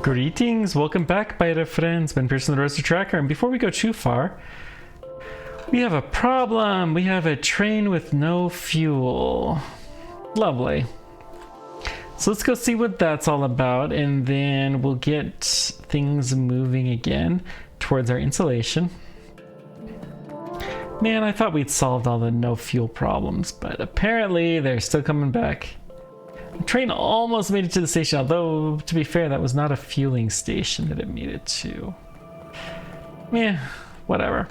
Greetings, welcome back, Beta friends. Ben Pearson, the Roaster Tracker, and before we go too far, we have a problem. We have a train with no fuel. Lovely. So let's go see what that's all about, and then we'll get things moving again towards our insulation. Man, I thought we'd solved all the no fuel problems, but apparently they're still coming back. The train almost made it to the station, although, to be fair, that was not a fueling station that it made it to. Yeah, whatever.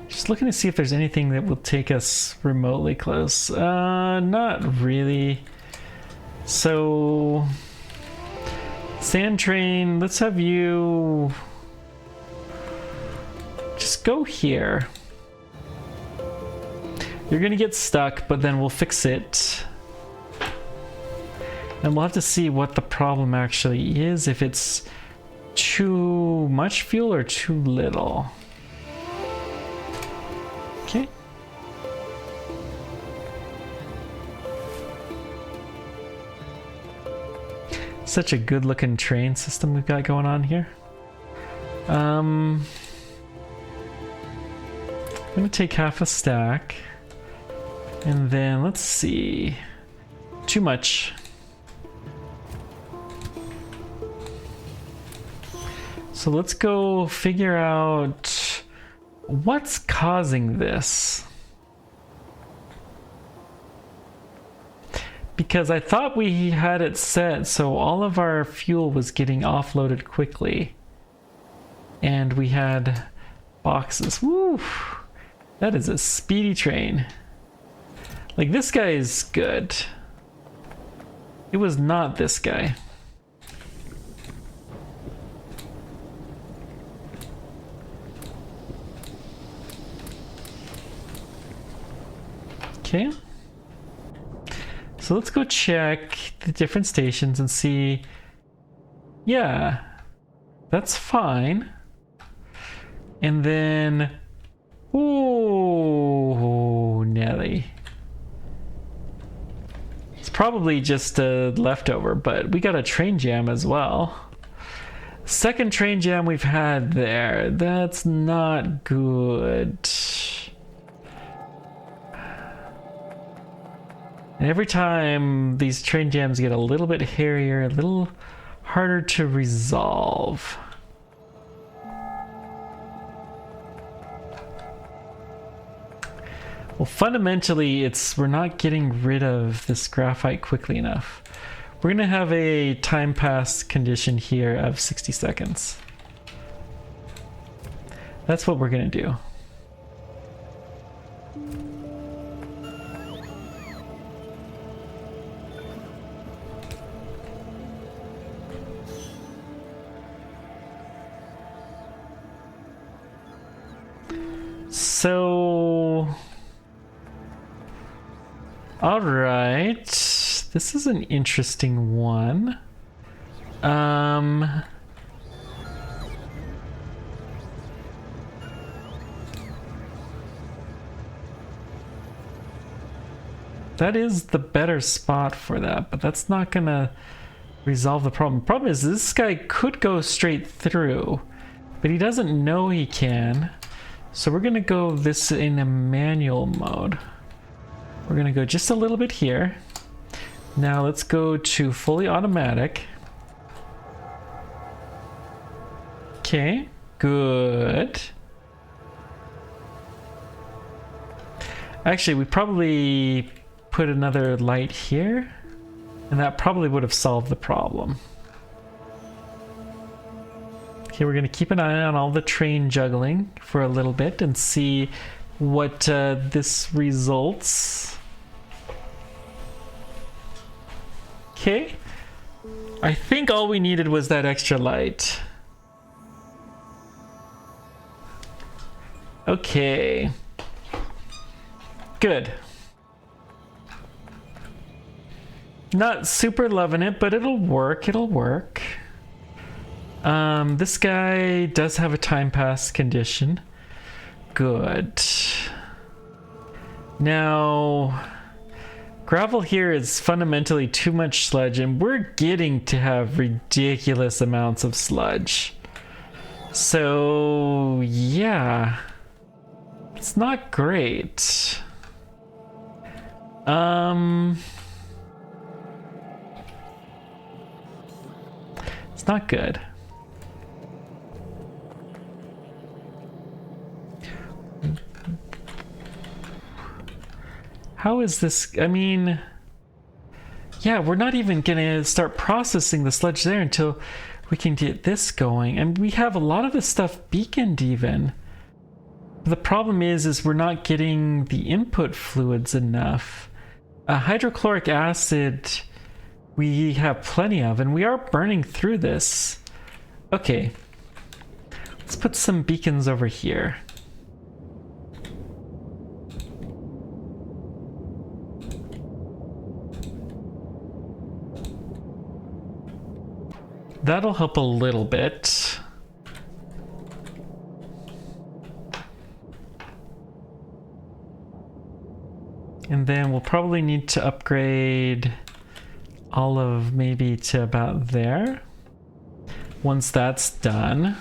Just looking to see if there's anything that will take us remotely close. Not really. So, sand train, let's have you just go here. You're gonna get stuck, but then we'll fix it. And we'll have to see what the problem actually is, if it's too much fuel or too little. Okay. Such a good looking train system we've got going on here. I'm gonna take half a stack, and then let's see. Too much. So let's go figure out what's causing this. Because I thought we had it set so all of our fuel was getting offloaded quickly. And we had boxes. Woo! That is a speedy train. Like, this guy is good. It was not this guy. Okay. So let's go check the different stations and see. Yeah, that's fine. And then, ooh, Nelly. It's probably just a leftover, but we got a train jam as well. Second train jam we've had there. That's not good. And every time these train jams get a little bit hairier, a little harder to resolve. Well, fundamentally, we're not getting rid of this graphite quickly enough. We're gonna have a time pass condition here of 60 seconds. That's what we're gonna do. So, all right, this is an interesting one. That is the better spot for that, but that's not gonna resolve the problem. The problem is this guy could go straight through, but he doesn't know he can. So we're gonna go this in a manual mode. We're gonna go just a little bit here. Now let's go to fully automatic. Okay, good. Actually, we probably put another light here, and that probably would have solved the problem. Okay, we're gonna keep an eye on all the train juggling for a little bit and see what this results. Okay, I think all we needed was that extra light. Okay, good. Not super loving it, but it'll work, it'll work. This guy does have a time pass condition. Good. Now, gravel here is fundamentally too much sludge, and we're getting to have ridiculous amounts of sludge. So, yeah. It's not great. It's not good. How is this? I mean, yeah, we're not even gonna start processing the sludge there until we can get this going. And we have a lot of this stuff beaconed even. The problem is we're not getting the input fluids enough. Hydrochloric acid we have plenty of, and we are burning through this. Okay, let's put some beacons over here. That'll help a little bit. And then we'll probably need to upgrade all of maybe to about there. Once that's done.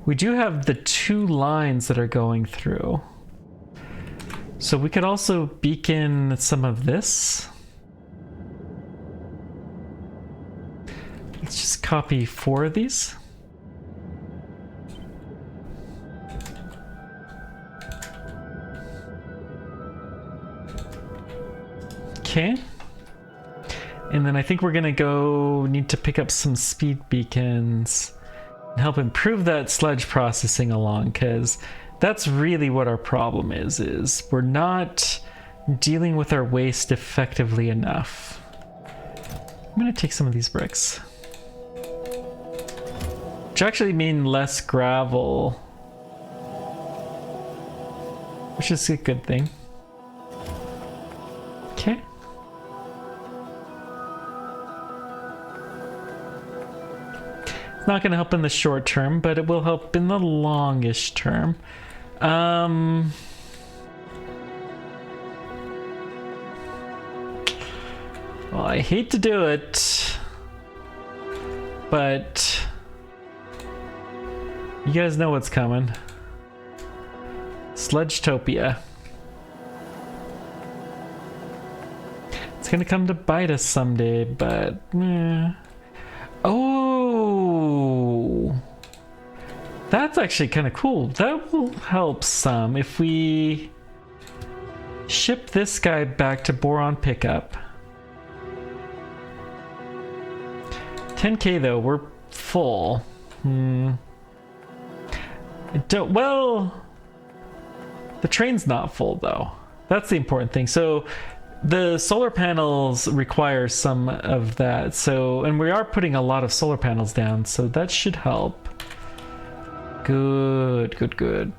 We do have the 2 lines that are going through. So we could also beacon some of this. Let's just copy 4 of these. Okay. And then I think we're gonna need to pick up some speed beacons and help improve that sludge processing along, because that's really what our problem is we're not dealing with our waste effectively enough. I'm gonna take some of these bricks, which actually mean less gravel, which is a good thing. Okay. It's not gonna help in the short term, but it will help in the longish term. Well, I hate to do it, but you guys know what's coming. Sludgetopia. It's gonna come to bite us someday, but oh, that's actually kind of cool. That will help some if we ship this guy back to boron pickup. 10k though, we're full. Well, the train's not full though. That's the important thing. So the solar panels require some of that. So, and we are putting a lot of solar panels down, so that should help. Good, good, good.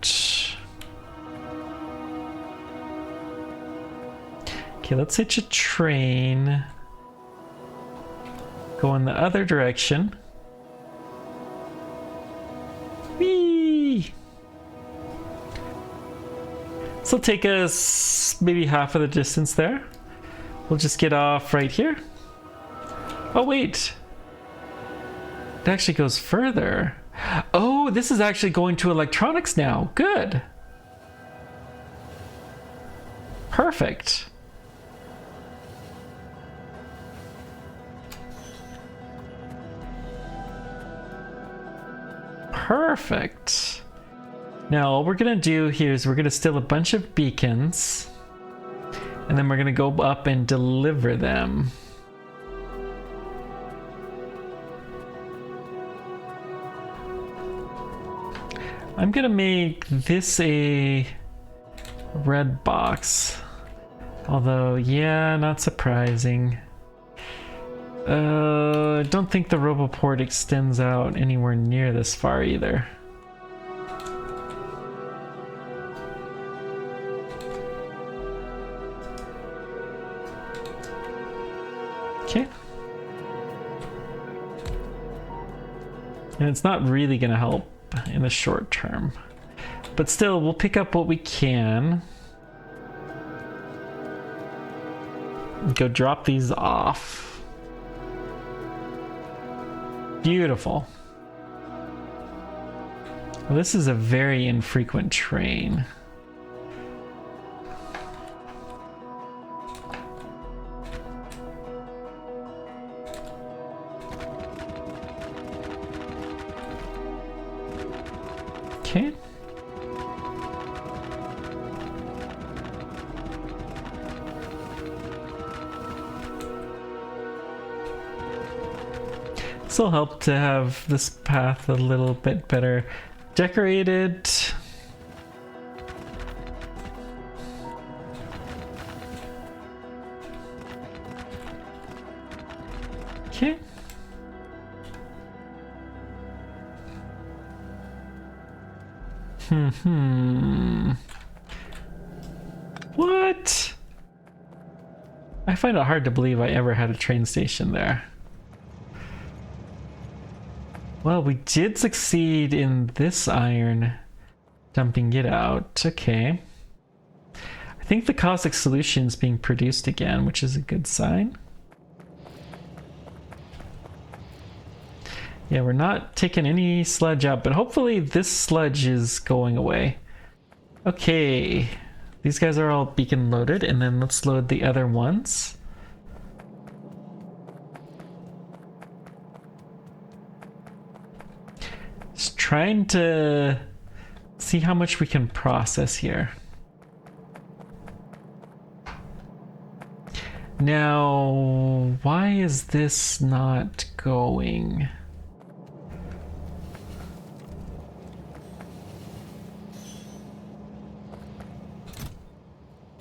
Okay, let's hitch a train. Go in the other direction. Whee! This will take us maybe half of the distance there. We'll just get off right here. Oh, wait. It actually goes further. Oh, this is actually going to electronics now. Good. Perfect. Perfect. Now all we're gonna do here is we're gonna steal a bunch of beacons, and then we're gonna go up and deliver them. I'm gonna make this a red box. Although, yeah, not surprising. I don't think the Roboport extends out anywhere near this far either. Okay. And it's not really going to help in the short term. But still, we'll pick up what we can. Go drop these off. Beautiful. Well, this is a very infrequent train. Okay. This will help to have this path a little bit better decorated. Okay. What? I find it hard to believe I ever had a train station there. Well, we did succeed in this iron, dumping it out. Okay. I think the caustic solution is being produced again, which is a good sign. Yeah, we're not taking any sludge out, but hopefully this sludge is going away. Okay. These guys are all beacon loaded, and then let's load the other ones. Just trying to see how much we can process here. Now, why is this not going?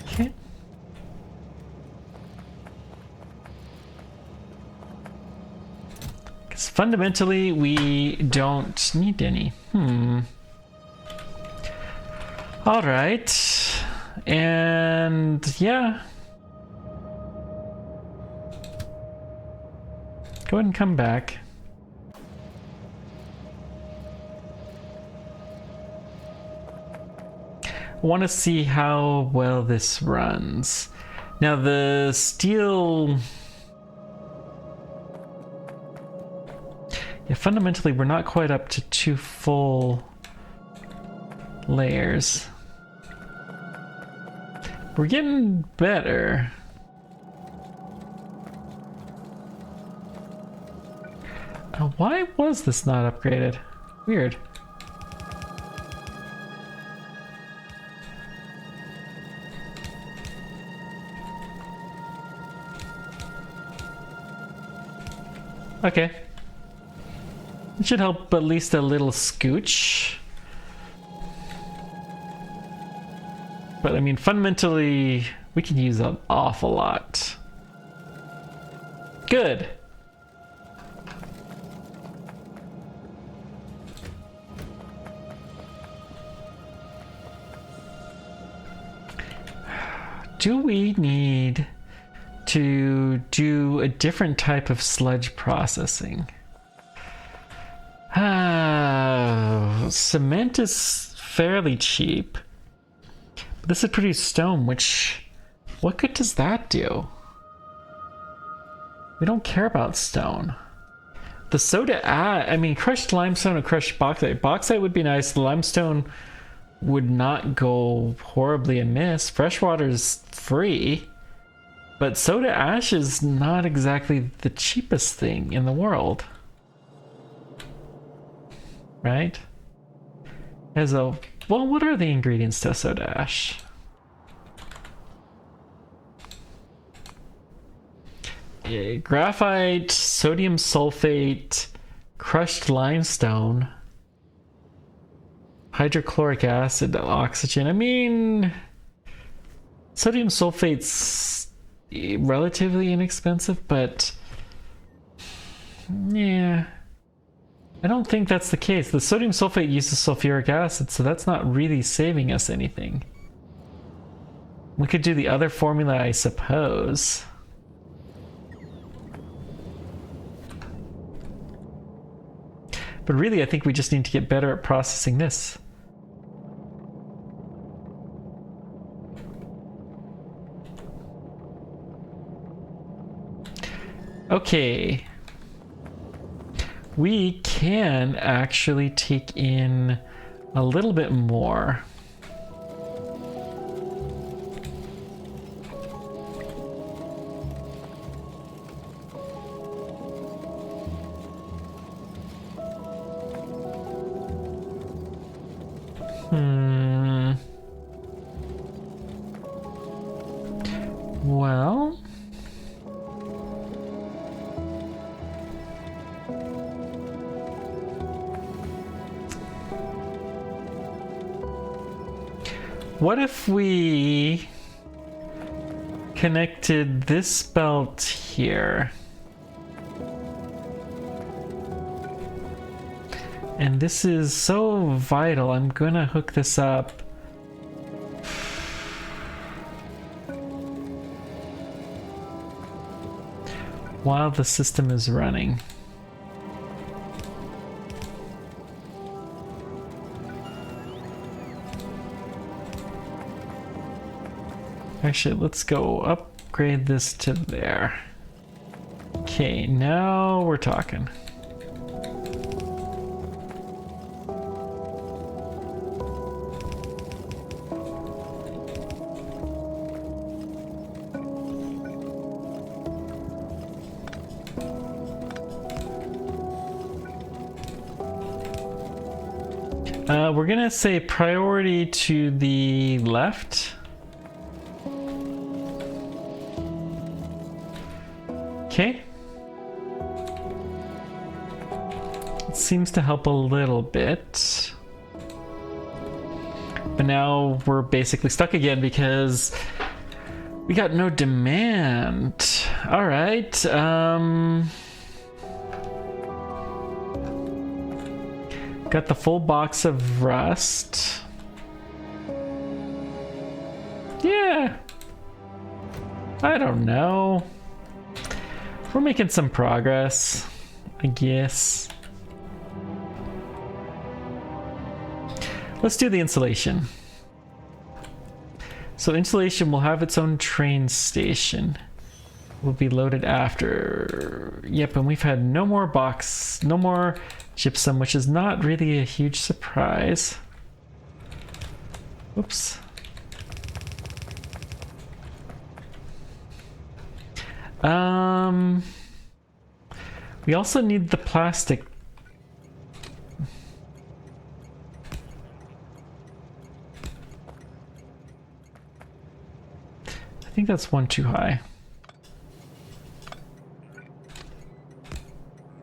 Okay. Because fundamentally, we don't need any. All right. And yeah. Go ahead and come back. I want to see how well this runs. Now the steel... Yeah, fundamentally we're not quite up to 2 full layers. We're getting better. Why was this not upgraded? Weird. Okay. It should help at least a little scooch. But I mean, fundamentally, we can use an awful lot. Good. Do we need to do a different type of sludge processing? Cement is fairly cheap. But this would produce stone, which... what good does that do? We don't care about stone. The soda... I mean, crushed limestone and crushed bauxite. Bauxite would be nice. The limestone would not go horribly amiss. Freshwater's free. But soda ash is not exactly the cheapest thing in the world. Right? As a... well, what are the ingredients to soda ash? Graphite, sodium sulfate, crushed limestone, hydrochloric acid, oxygen. I mean, sodium sulfate's relatively inexpensive, but yeah, I don't think that's the case. The sodium sulfate uses sulfuric acid, so that's not really saving us anything. We could do the other formula, I suppose. But really, I think we just need to get better at processing this. Okay. We can actually take in a little bit more. Well, what if we connected this belt here? And this is so vital. I'm gonna hook this up. While the system is running. Actually, let's go upgrade this to there. Okay, now we're talking. We're gonna say priority to the left. Okay. It seems to help a little bit. But now we're basically stuck again because we got no demand. All right. Got the full box of rust. Yeah. I don't know. We're making some progress, I guess. Let's do the insulation. So insulation will have its own train station. Will be loaded after. Yep, and we've had no more gypsum, which is not really a huge surprise. Oops. We also need the plastic. I think that's one too high.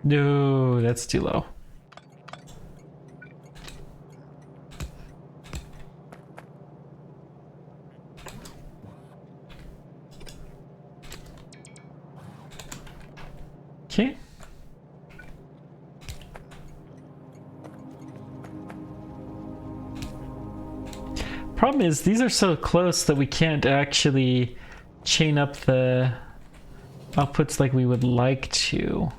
No, that's too low. Okay. Problem is, these are so close that we can't actually chain up the outputs like we would like to.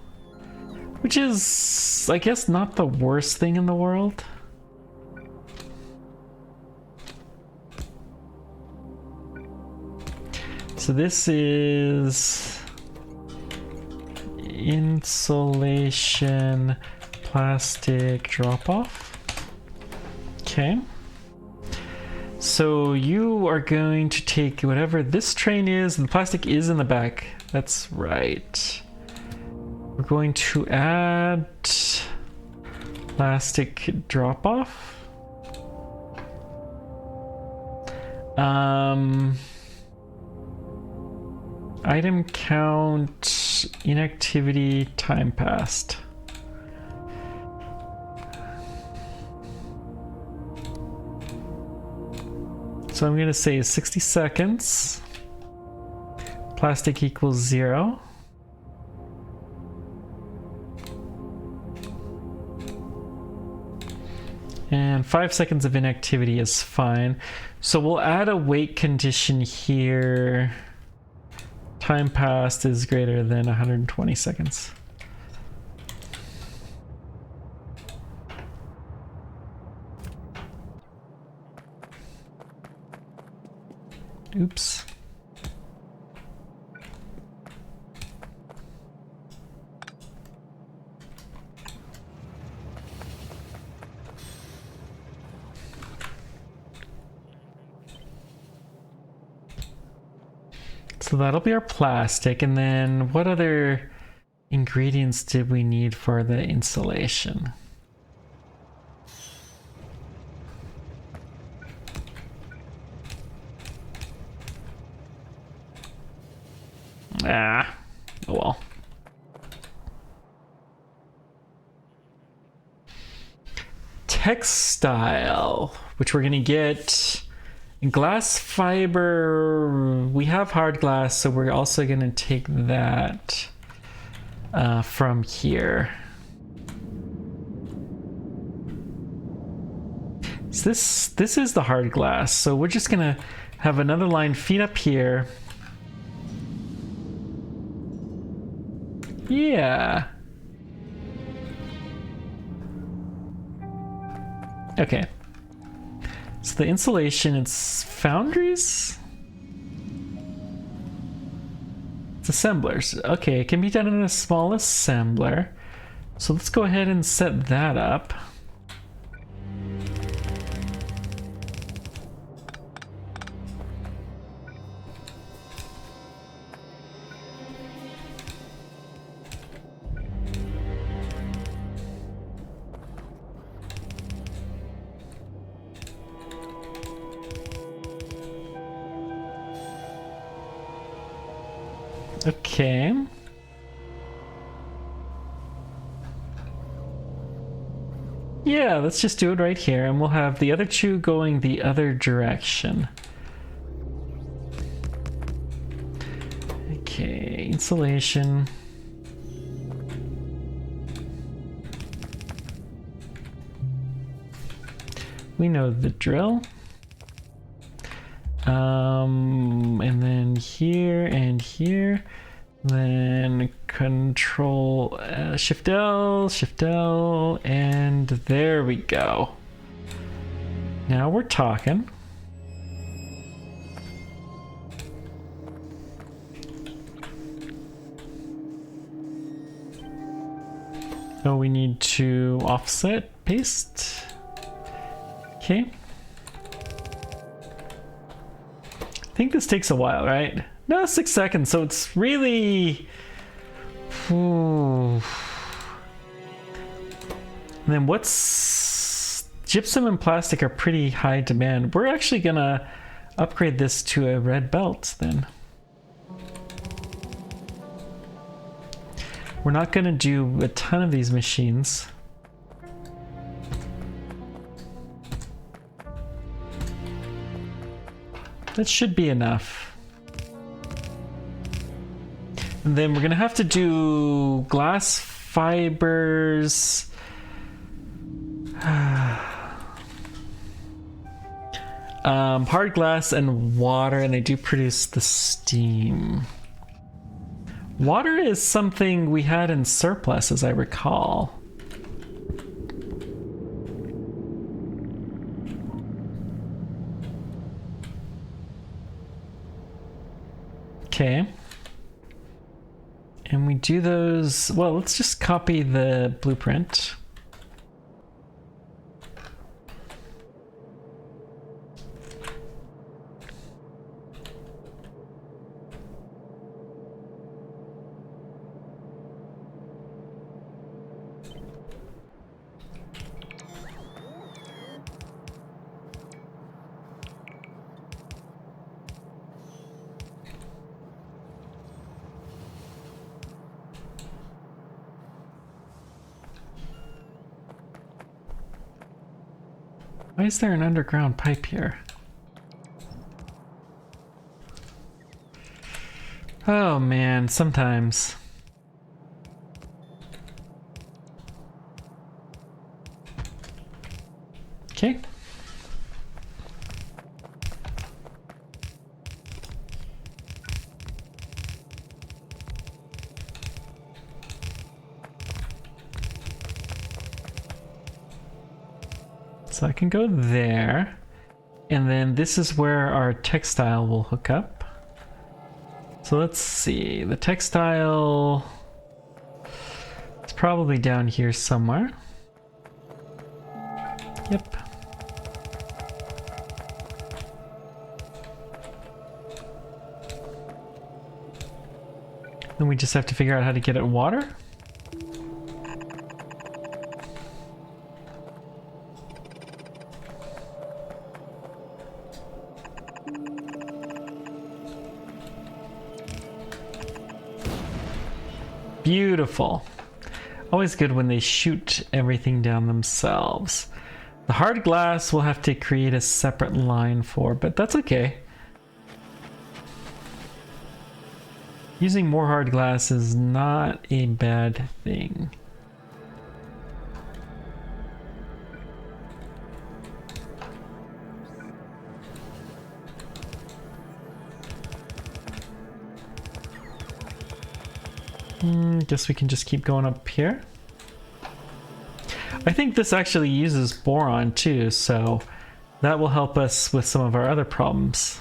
Which is, I guess, not the worst thing in the world. So this is insulation plastic drop-off. Okay. So you are going to take whatever this train is, and the plastic is in the back. That's right. We're going to add plastic drop-off. Item count, inactivity, time passed. So I'm going to say 60 seconds. Plastic equals 0. And 5 seconds of inactivity is fine. So we'll add a wait condition here. Time passed is greater than 120 seconds. Oops. So that'll be our plastic, and then what other ingredients did we need for the insulation? Ah, oh well. Textile, which we're gonna get. Glass fiber, we have hard glass, so we're also gonna take that from here. So this is the hard glass, so we're just gonna have another line feed up here. Yeah. Okay. So the insulation, it's foundries? It's assemblers. Okay, it can be done in a small assembler. So let's go ahead and set that up. Okay. Yeah, let's just do it right here, and we'll have the other two going the other direction. Okay, insulation. We know the drill. And then here and here, then control shift L, and there we go. Now we're talking. Oh, we need to offset paste. Okay. I think this takes a while, right? No, 6 seconds, so it's really... Ooh. And then what's... Gypsum and plastic are pretty high demand. We're actually gonna upgrade this to a red belt then. We're not gonna do a ton of these machines. That should be enough. And then we're gonna have to do glass fibers. Hard glass and water, and they do produce the steam. Water is something we had in surplus, as I recall. Okay. And we do those, well, let's just copy the blueprint. Why is there an underground pipe here? Oh man, sometimes. Okay. So I can go there, And then this is where our textile will hook up. So let's see, the textile is probably down here somewhere. Yep. Then we just have to figure out how to get it water. Beautiful. Always good when they shoot everything down themselves. The hard glass we'll have to create a separate line for, but that's okay. Using more hard glass is not a bad thing. Guess we can just keep going up here. I think this actually uses boron too, so that will help us with some of our other problems.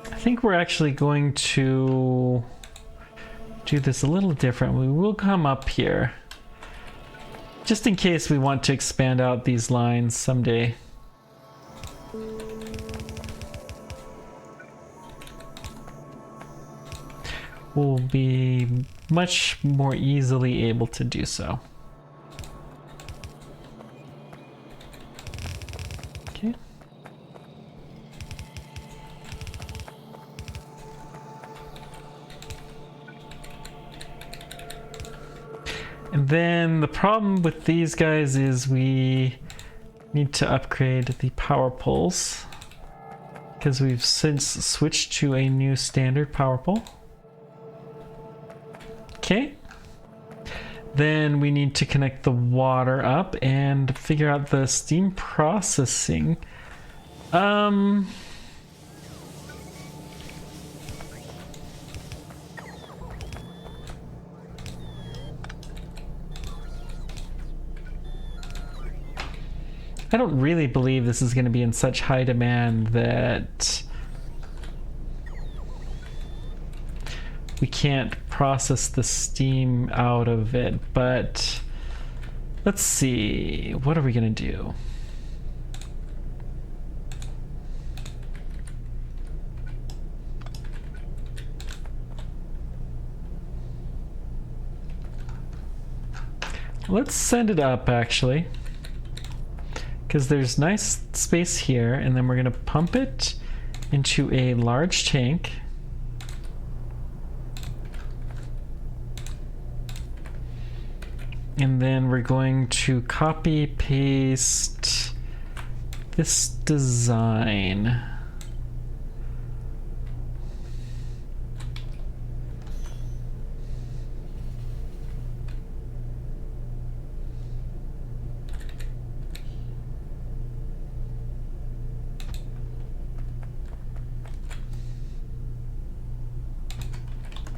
I think we're actually going to do this a little different. We will come up here just in case we want to expand out these lines someday. We'll be much more easily able to do so. Okay. And then the problem with these guys is we need to upgrade the power poles because we've since switched to a new standard power pole. Okay. Then we need to connect the water up and figure out the steam processing. I don't really believe this is going to be in such high demand that we can't process the steam out of it, but let's see, what are we going to do? Let's send it up actually, because there's nice space here, and then we're going to pump it into a large tank. And then we're going to copy paste this design.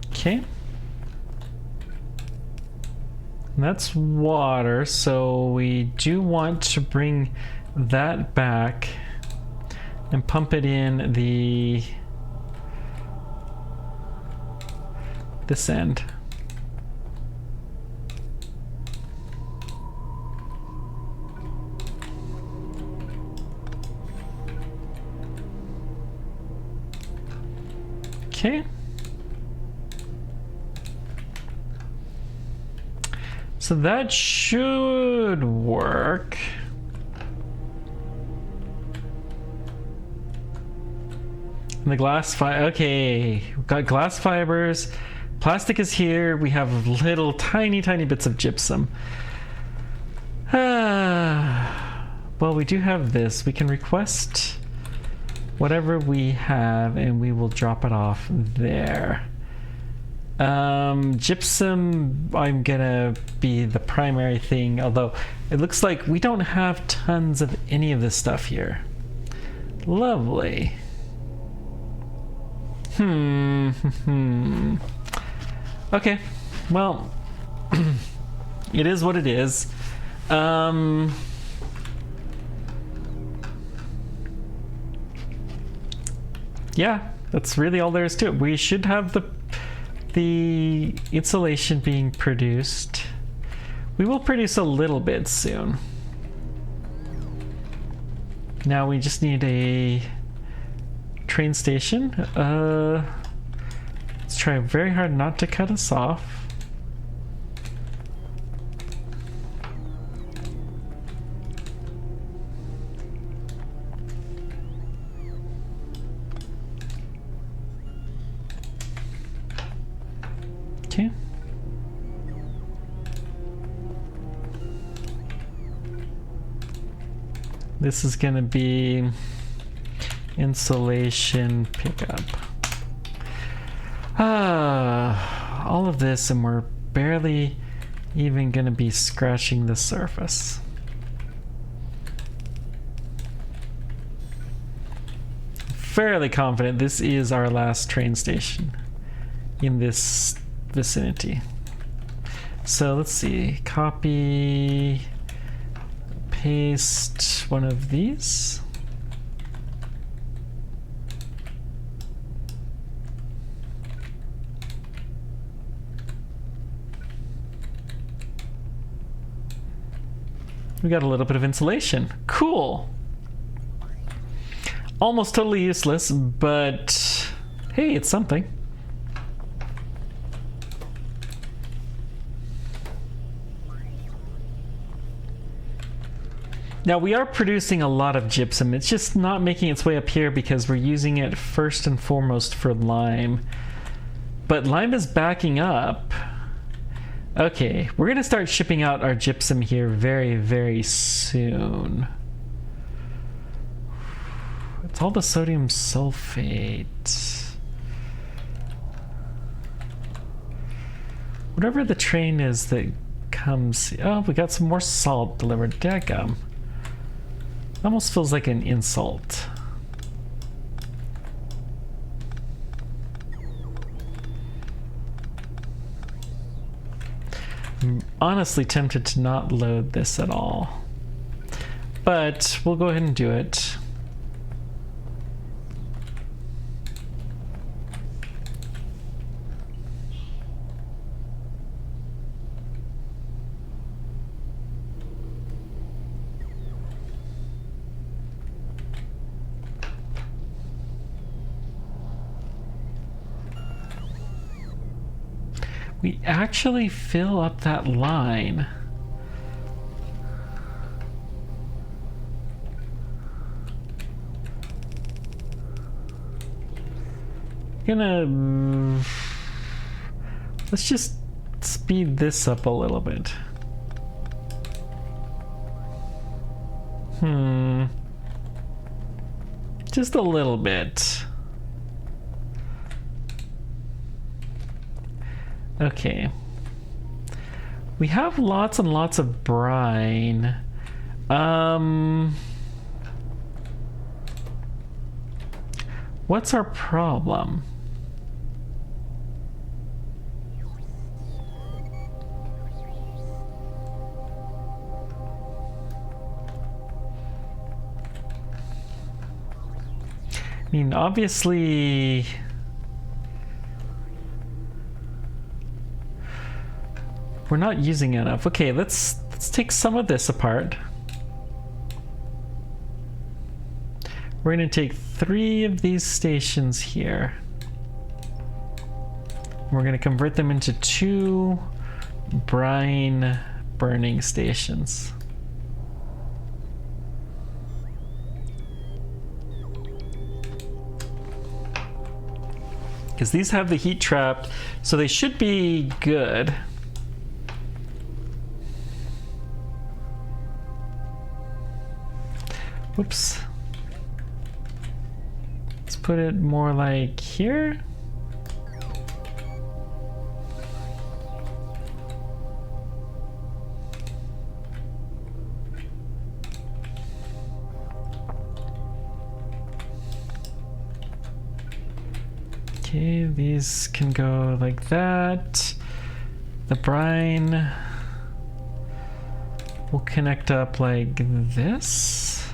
Okay. And that's water, so we do want to bring that back and pump it in this end. Okay. So that should work. And the glass okay, we've got glass fibers. Plastic is here. We have little tiny bits of gypsum. Well, we do have this. We can request whatever we have and we will drop it off there. Gypsum, I'm gonna be the primary thing, although it looks like we don't have tons of any of this stuff here. Lovely. Okay, well, it is what it is. Yeah, that's really all there is to it. We should have the insulation being produced. We will produce a little bit soon. Now we just need a train station. Let's try very hard not to cut us off. Okay. This is going to be insulation pickup. All of this, and we're barely even going to be scratching the surface. Fairly confident this is our last train station in this vicinity. So let's see, copy, paste one of these. We got a little bit of insulation. Cool. Almost totally useless, but hey, it's something. Now we are producing a lot of gypsum. It's just not making its way up here because we're using it first and foremost for lime. But lime is backing up. Okay, we're gonna start shipping out our gypsum here very, very soon. It's all the sodium sulfate. Whatever the train is that comes... Oh, we got some more salt delivered. Dadgum. Almost feels like an insult. I'm honestly tempted to not load this at all, but we'll go ahead and do it. We actually fill up that line. Let's just speed this up a little bit. Just a little bit. Okay. We have lots and lots of brine. What's our problem? I mean, obviously... we're not using enough. Okay, let's take some of this apart. We're going to take 3 of these stations here. We're going to convert them into 2 brine burning stations. Because these have the heat trapped, so they should be good. Whoops. Let's put it more like here. Okay, these can go like that. The brine will connect up like this.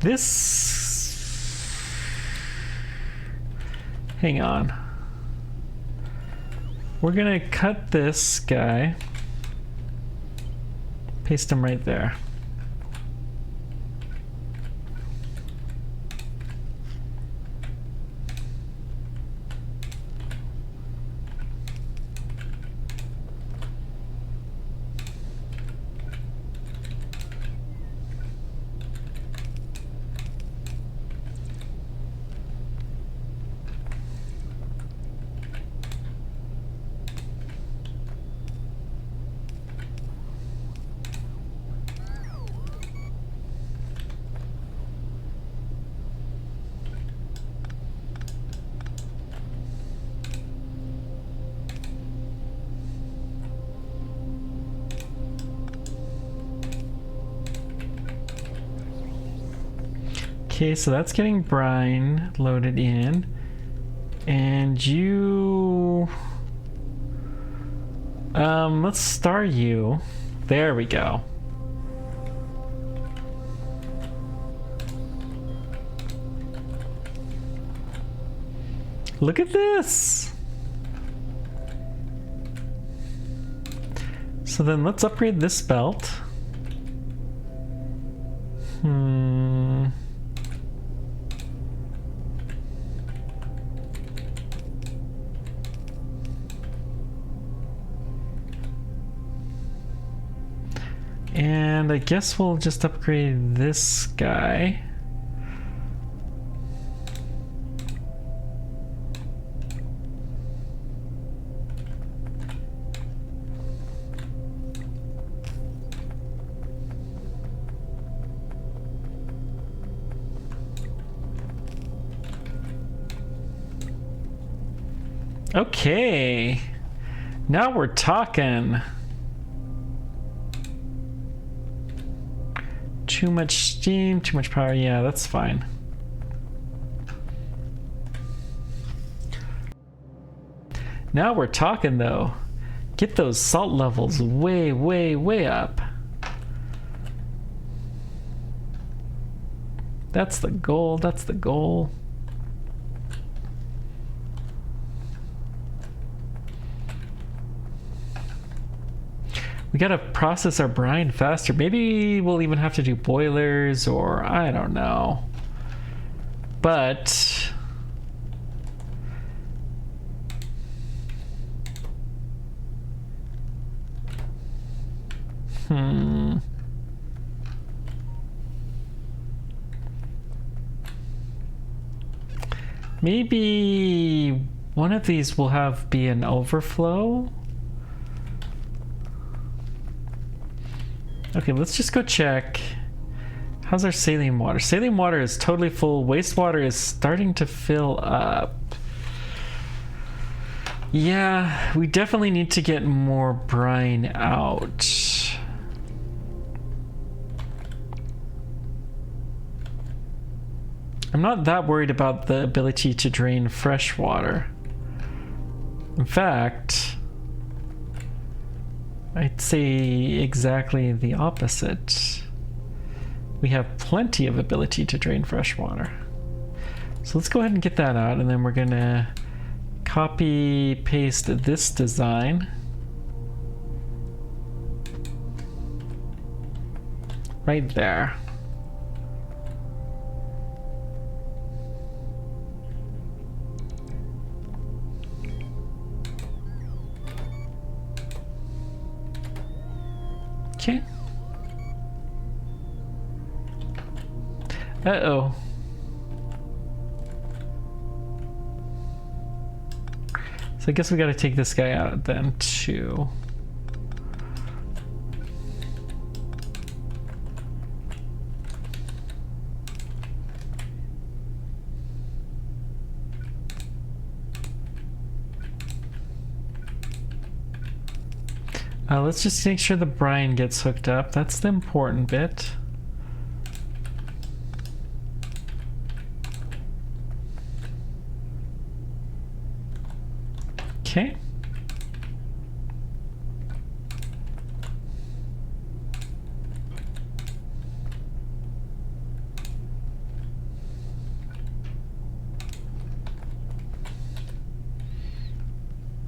This... Hang on. We're gonna cut this guy. Paste him right there. Okay, so that's getting brine loaded in. And you... let's star you. There we go. Look at this! So then let's upgrade this belt. And I guess we'll just upgrade this guy. Okay, now we're talking. Too much steam, too much power. Yeah, that's fine. Now we're talking though. Get those salt levels way, way, way up. That's the goal, that's the goal. We gotta process our brine faster. Maybe we'll even have to do boilers, or I don't know. But maybe one of these will be an overflow. Okay, let's just go check. How's our saline water? Saline water is totally full. Wastewater is starting to fill up. Yeah, we definitely need to get more brine out. I'm not that worried about the ability to drain fresh water. In fact, I'd say exactly the opposite. We have plenty of ability to drain fresh water. So let's go ahead and get that out, and then we're gonna copy paste this design right there. Okay. So I guess we gotta take this guy out then too. Let's just make sure the brine gets hooked up. That's the important bit. Okay.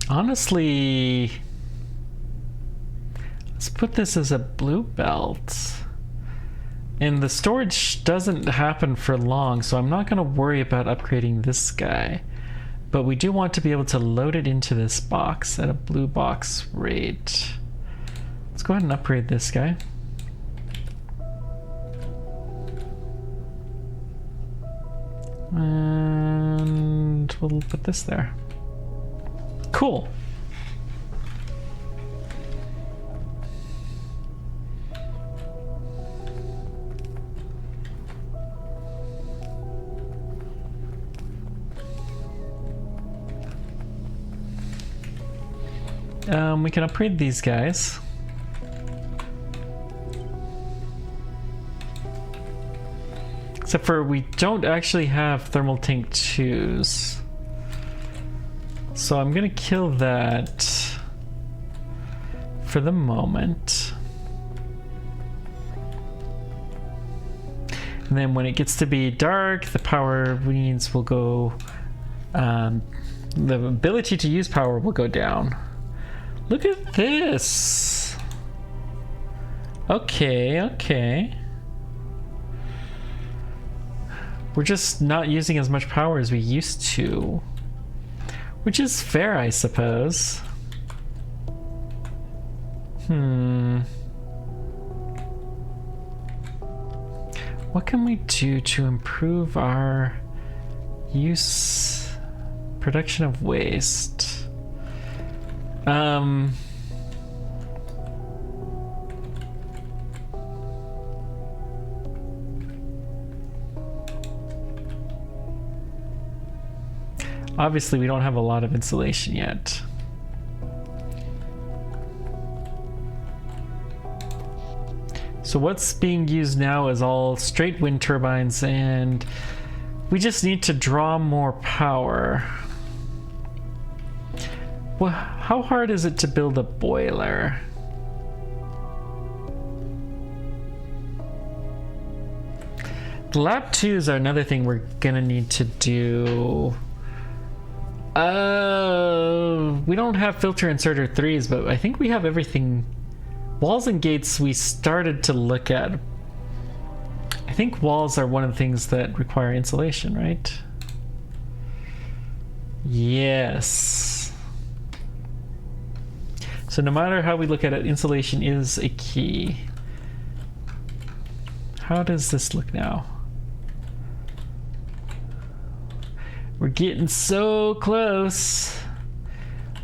Honestly, let's put this as a blue belt. And the storage doesn't happen for long, so I'm not going to worry about upgrading this guy. But we do want to be able to load it into this box at a blue box rate. Let's go ahead and upgrade this guy. And we'll put this there. Cool. We can upgrade these guys. Except for we don't actually have thermal tank 2s. So I'm gonna kill that for the moment. And then when it gets to be dark, the power needs will go, the ability to use power will go down. Look at this. Okay, okay. We're just not using as much power as we used to. Which is fair, I suppose. What can we do to improve our production of waste? Obviously, we don't have a lot of insulation yet. So what's being used now is all straight wind turbines, and we just need to draw more power. Well, how hard is it to build a boiler? The lab 2s are another thing we're gonna need to do. We don't have filter inserter 3s, but I think we have everything. Walls and gates we started to look at. I think walls are one of the things that require insulation, right? Yes. So no matter how we look at it, insulation is a key. How does this look now? We're getting so close.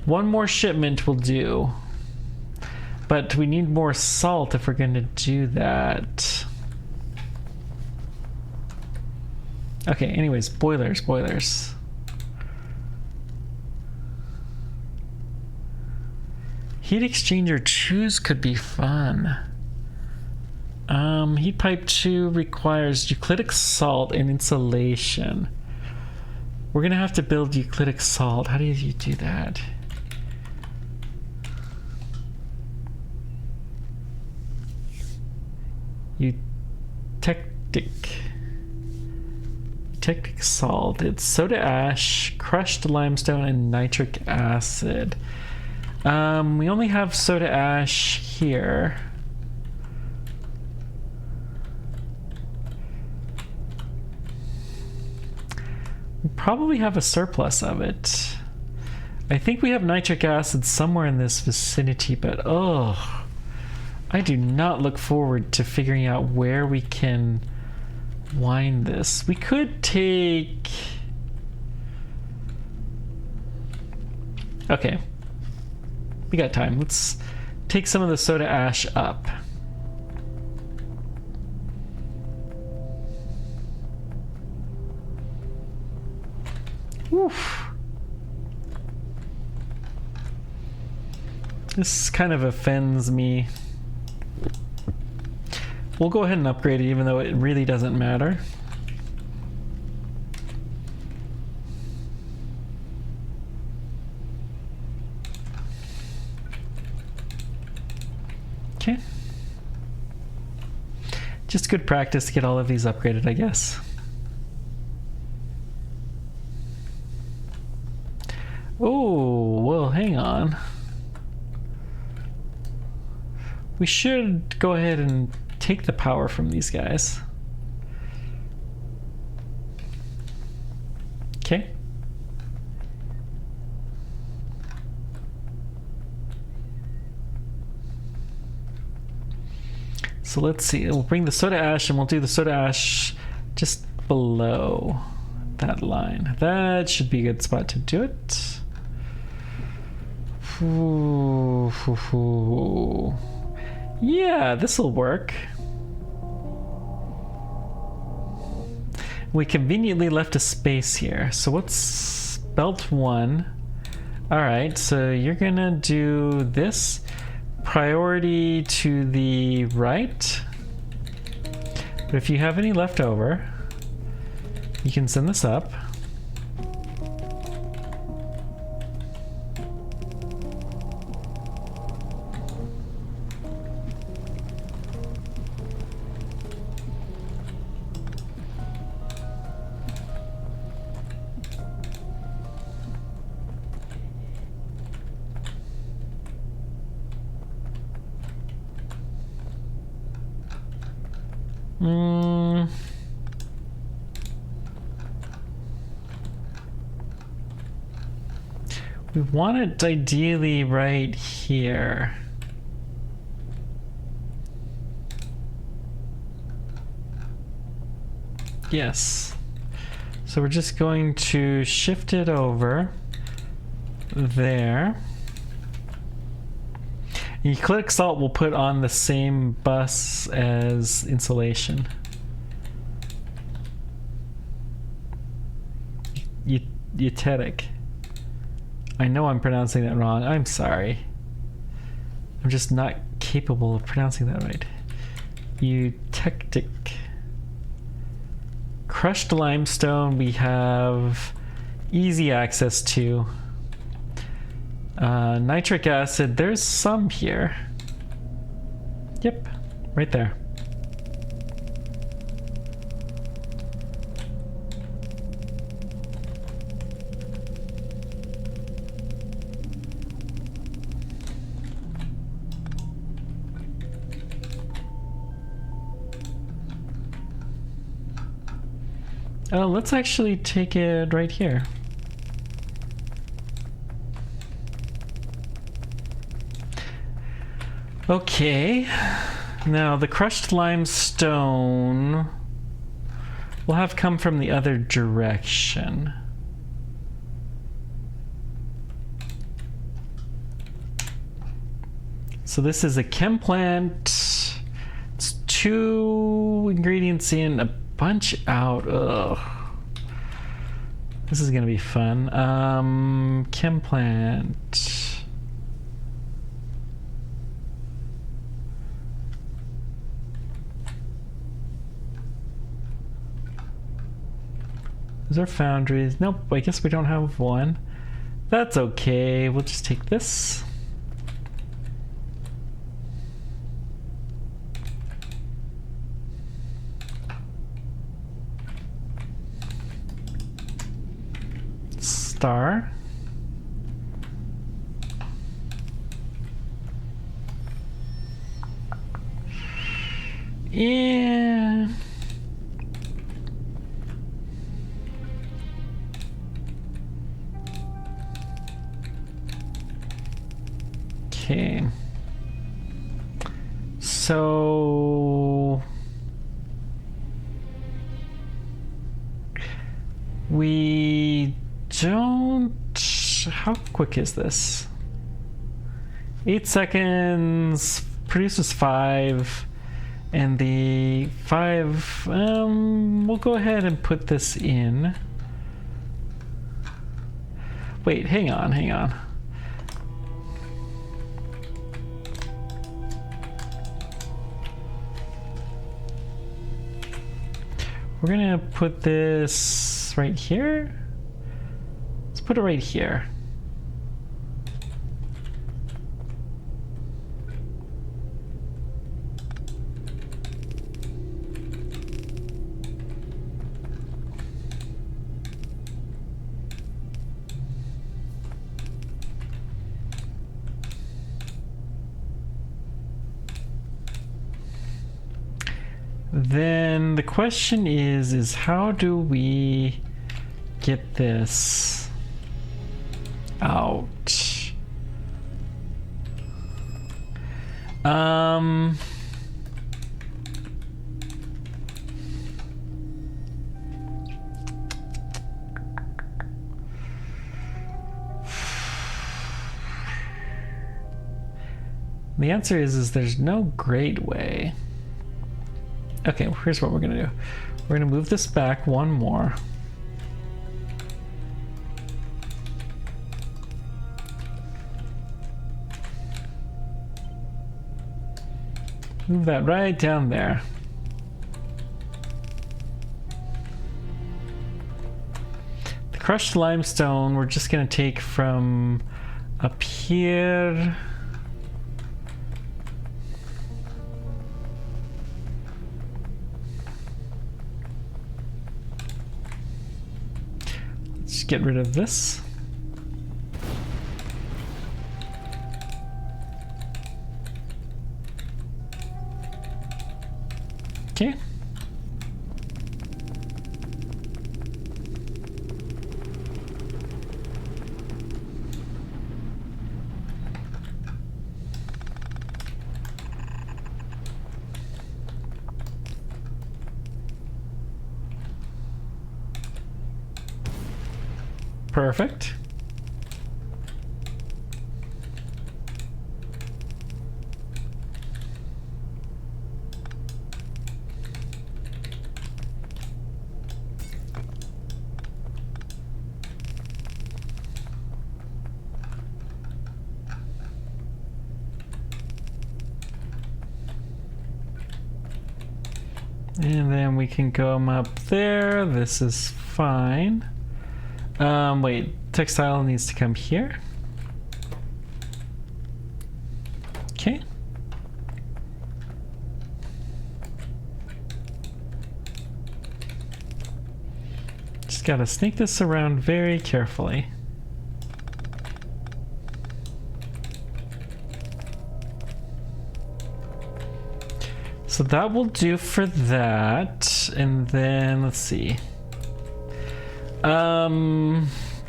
One more shipment will do. But we need more salt if we're going to do that. Okay, anyways, boilers. Heat exchanger 2s could be fun. Heat pipe 2 requires euclidic salt and insulation. We're gonna have to build euclidic salt. How do you do that? Eutectic salt. It's soda ash, crushed limestone, and nitric acid. We only have soda ash here. We probably have a surplus of it. I think we have nitric acid somewhere in this vicinity, but oh, I do not look forward to figuring out where we can wind this. We could take... Okay. We got time. Let's take some of the soda ash up. Oof. This kind of offends me. We'll go ahead and upgrade it even though it really doesn't matter. Okay. Just good practice to get all of these upgraded, I guess. Oh, well, hang on. We should go ahead and take the power from these guys. Okay. So let's see. We'll bring the soda ash and we'll do the soda ash just below that line. That should be a good spot to do it. Yeah, this'll work. We conveniently left a space here. So what's belt 1? Alright, so you're gonna do this. Priority to the right. But if you have any left over, you can send this up. We want it ideally right here. Yes. So we're just going to shift it over there. Euclitic salt will put on the same bus as insulation. Eutectic. I know I'm pronouncing that wrong. I'm sorry. I'm just not capable of pronouncing that right. Eutectic. Crushed limestone we have easy access to. Nitric acid, there's some here. Yep, right there. Let's actually take it right here. Okay, now the crushed limestone will have come from the other direction. So this is a chem plant. It's 2 ingredients in, a bunch out. Ugh. This is gonna be fun. Chem plant. Is there foundries? Nope, I guess we don't have one. That's okay, we'll just take this. Star. Yeah. Okay. So we don't how quick is this? 8 seconds, produces 5, and the 5, we'll go ahead and put this in. Wait, hang on. We're gonna put this right here. Let's put it right here. Then the question is how do we get this out? The answer is there's no great way. Okay, here's what we're gonna do. We're gonna move this back one more. Move that right down there. The crushed limestone we're just gonna take from up here. Let's get rid of this. Okay. Perfect. And then we can go up there. This is fine. Wait, textile needs to come here. Okay. Just gotta sneak this around very carefully. So that will do for that. And then let's see.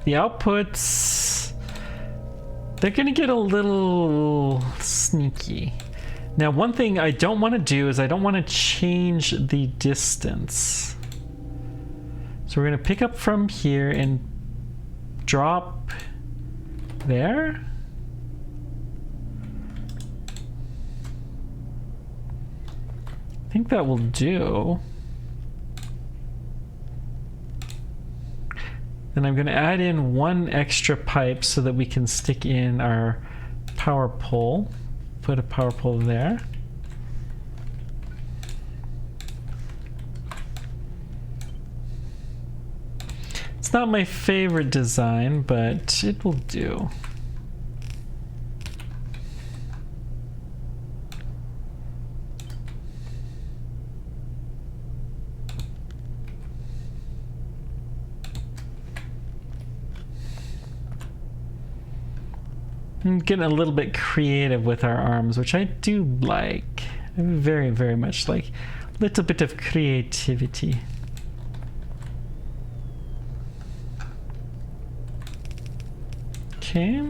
The outputs, they're gonna get a little sneaky. Now, one thing I don't want to do is I don't want to change the distance. So we're gonna pick up from here and drop there. I think that will do. Then I'm going to add in one extra pipe so that we can stick in our power pole. Put a power pole there. It's not my favorite design, but it will do. I'm getting a little bit creative with our arms, which I do like. I very, very much like a little bit of creativity. Okay.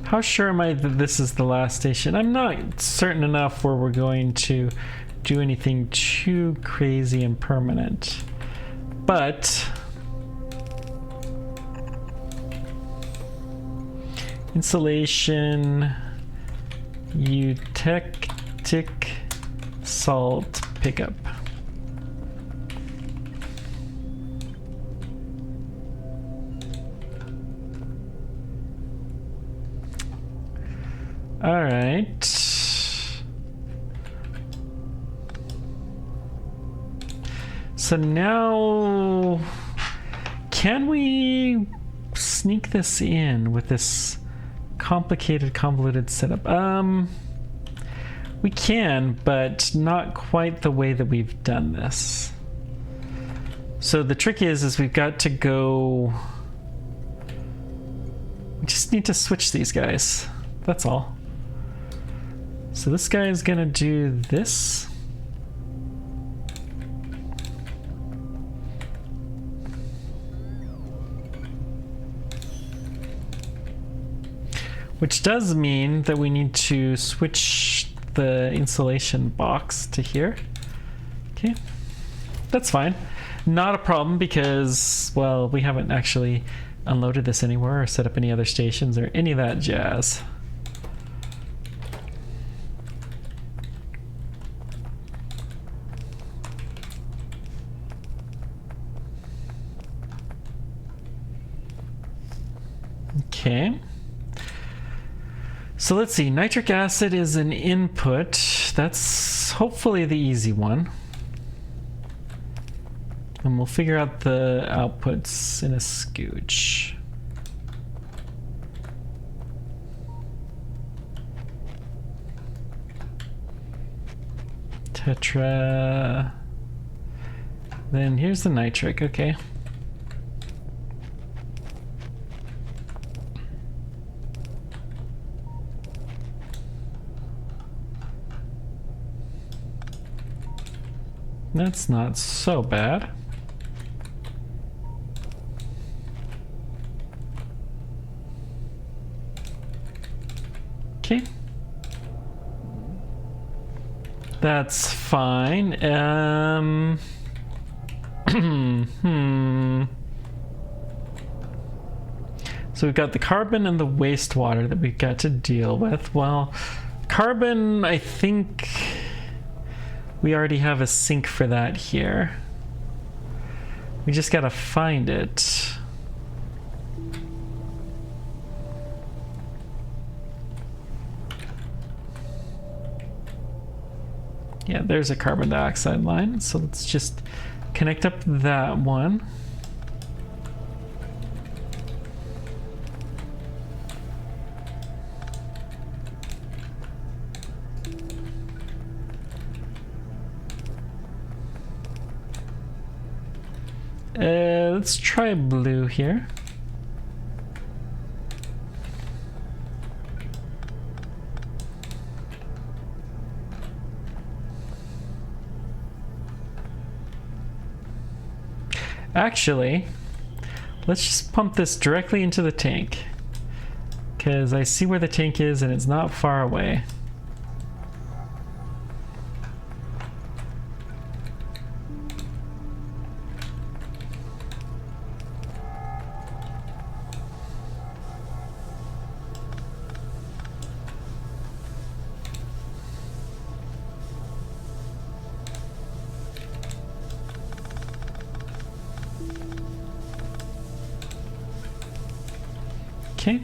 How sure am I that this is the last station? I'm not certain enough where we're going to do anything too crazy and permanent. But insulation, Eutectic salt pickup. All right. So now, can we sneak this in with this complicated, convoluted setup? We can, but not quite the way that we've done this. So the trick is we've got to go. We just need to switch these guys. That's all. So this guy is gonna do this. Which does mean that we need to switch the insulation box to here. Okay, that's fine. Not a problem because, well, we haven't actually unloaded this anywhere or set up any other stations or any of that jazz. Okay. So let's see, nitric acid is an input. That's hopefully the easy one. And we'll figure out the outputs in a scooch. Tetra. Then here's the nitric, okay. That's not so bad. Okay. That's fine. So we've got the carbon and the wastewater that we've got to deal with. Well, carbon, I think we already have a sink for that here. We just gotta find it. Yeah, there's a carbon dioxide line. So let's just connect up that one. Let's try blue here. Actually, let's just pump this directly into the tank, because I see where the tank is and it's not far away. Okay.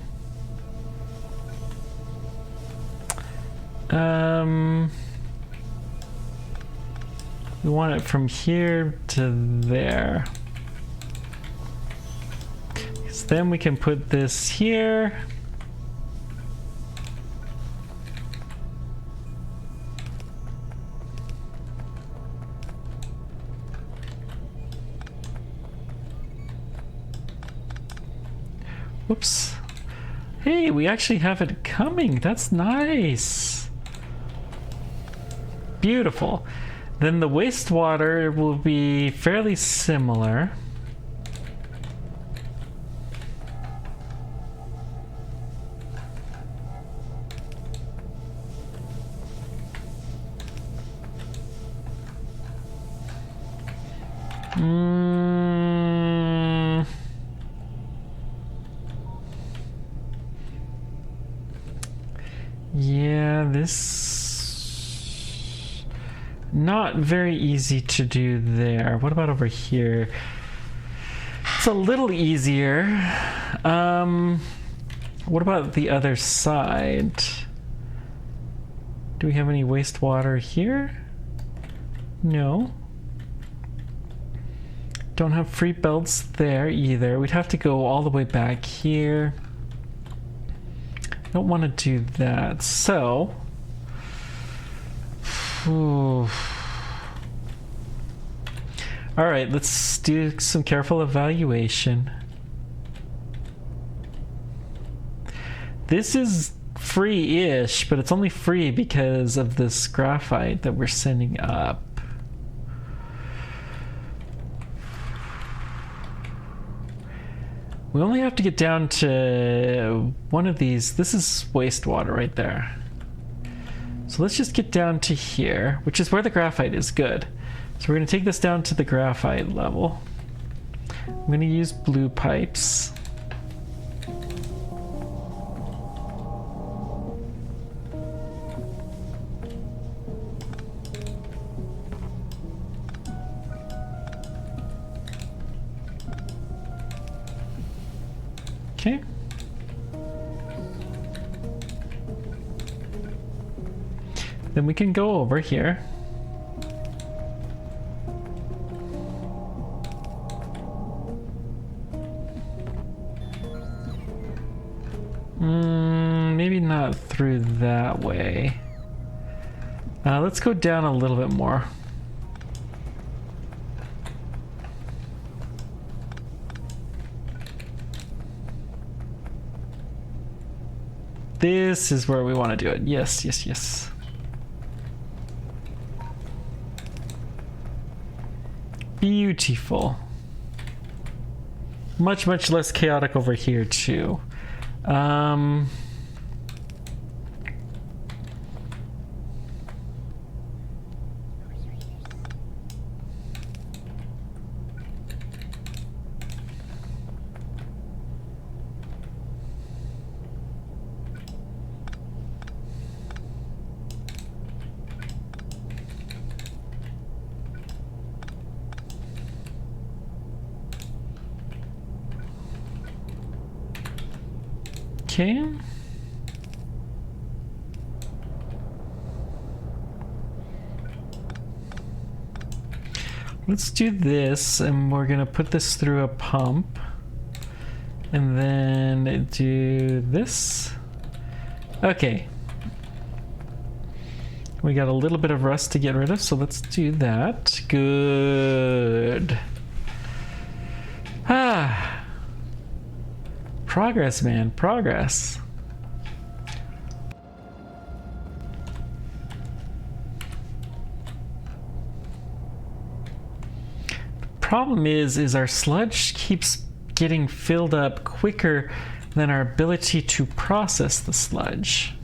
We want it from here to there. So then we can put this here. Whoops. Hey, we actually have it coming. That's nice. Beautiful. Then the wastewater will be fairly similar. Mm. Yeah, this... Not very easy to do there. What about over here? It's a little easier. What about the other side? Do we have any wastewater here? No. Don't have free belts there either. We'd have to go all the way back here. Don't want to do that. So... Alright, let's do some careful evaluation. This is free-ish, but it's only free because of this graphite that we're sending up. We only have to get down to one of these. This is wastewater right there. So let's just get down to here, which is where the graphite is. Good. So we're going to take this down to the graphite level. I'm going to use blue pipes. Okay. Then we can go over here. Maybe not through that way. Let's go down a little bit more. This is where we want to do it. Yes, yes, yes. Beautiful. Much, much less chaotic over here too. Okay. Let's do this, and we're gonna put this through a pump, and then do this. Okay. We got a little bit of rust to get rid of, so let's do that. Good. Ah. Progress, man, progress. The problem is our sludge keeps getting filled up quicker than our ability to process the sludge.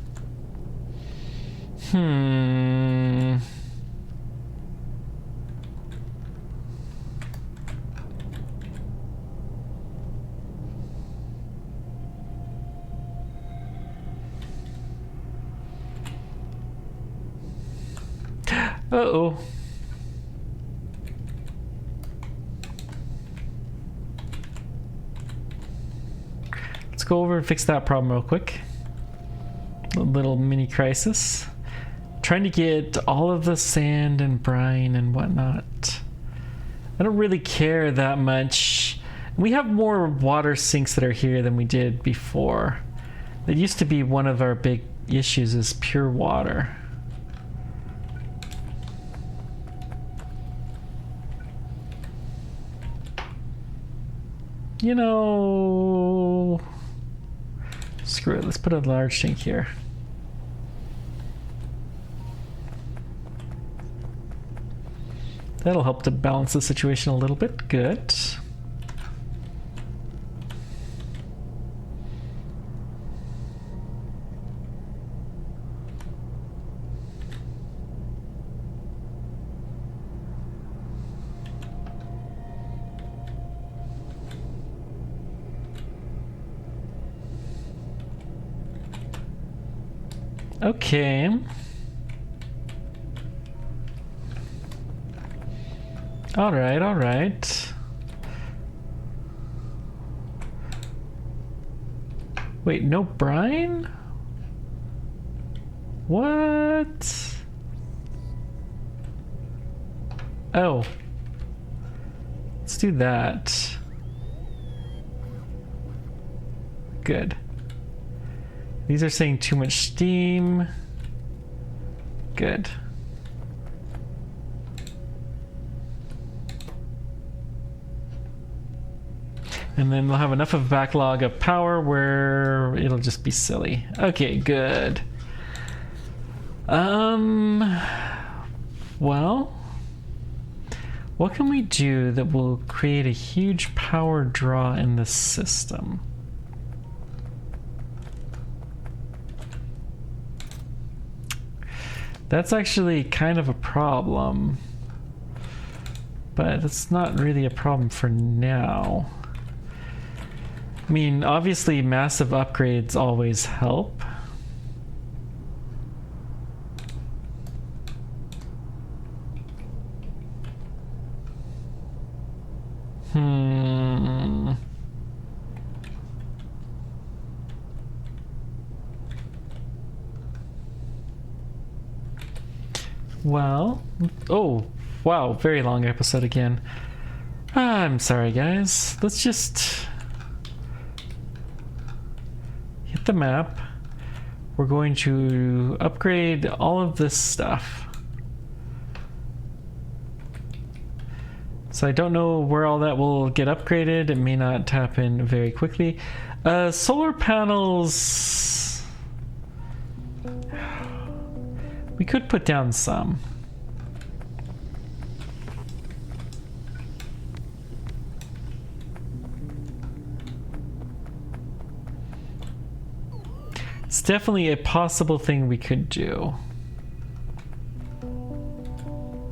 Uh-oh. Let's go over and fix that problem real quick. A little mini crisis. Trying to get all of the sand and brine and whatnot. I don't really care that much. We have more water sinks that are here than we did before. That used to be one of our big issues, is pure water. You know, screw it, let's put a large tank here. That'll help to balance the situation a little bit. Good. Okay. All right, all right. Wait, no brine? What? Oh. Let's do that. Good. These are saying too much steam. Good. And then we'll have enough of a backlog of power where it'll just be silly. Okay, good. Well, what can we do that will create a huge power draw in the system? That's actually kind of a problem, but it's not really a problem for now. I mean, obviously massive upgrades always help. Well, oh, wow, very long episode again. I'm sorry, guys. Let's just hit the map. We're going to upgrade all of this stuff. So I don't know where all that will get upgraded. It may not happen very quickly. Solar panels... We could put down some. It's definitely a possible thing we could do.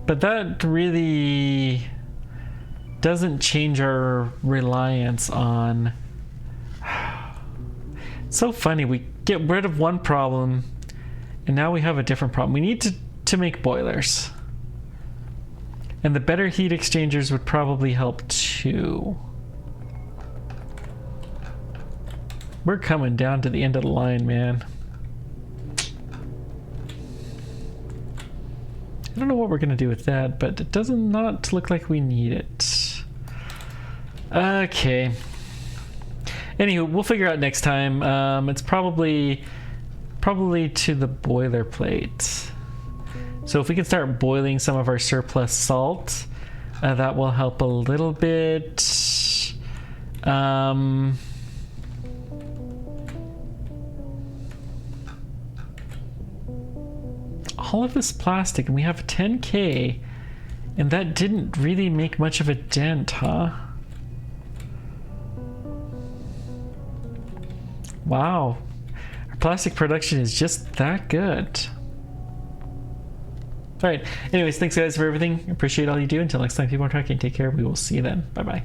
But that really doesn't change our reliance on... It's so funny, we get rid of one problem and now we have a different problem. We need to make boilers. And the better heat exchangers would probably help too. We're coming down to the end of the line, man. I don't know what we're gonna do with that, but it does not look like we need it. Okay. Anywho, we'll figure out next time. It's probably to the boilerplate. So if we can start boiling some of our surplus salt, that will help a little bit. All of this plastic, and we have 10K, and that didn't really make much of a dent, huh? Wow. Plastic production is just that good. Alright, anyways, thanks guys for everything. Appreciate all you do. Until next time, keep on tracking. Take care. We will see you then. Bye bye.